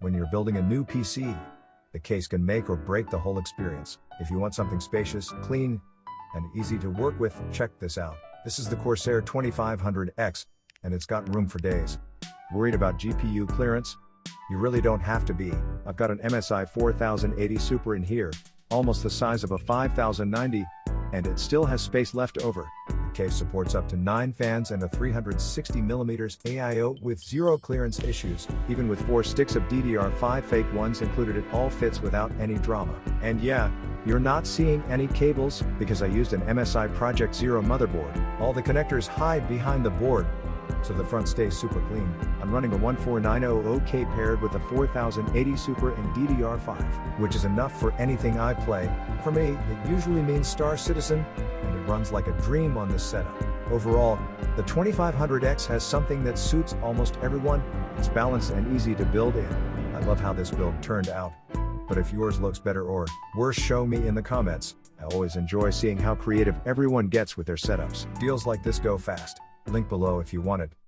When you're building a new PC, the case can make or break the whole experience. If you want something spacious, clean, and easy to work with, check this out. This is the Corsair 2500X, and it's got room for days. Worried about GPU clearance? You really don't have to be. I've got an MSI 4080 Super in here, almost the size of a 5090, and it still has space left over. The case supports up to 9 fans and a 360mm AIO with zero clearance issues. Even with 4 sticks of DDR5 fake ones included, it all fits without any drama. And yeah, you're not seeing any cables because I used an MSI Project Zero motherboard. All the connectors hide behind the board, so the front stays super clean. I'm running a 14900K paired with a 4080 Super and DDR5, which is enough for anything I play. For me, it usually means Star Citizen, and it runs like a dream on this setup. Overall, the 2500X has something that suits almost everyone. It's balanced and easy to build in. I love how this build turned out. But if yours looks better or worse, show me in the comments. I always enjoy seeing how creative everyone gets with their setups. Deals like this go fast. Link below if you want it.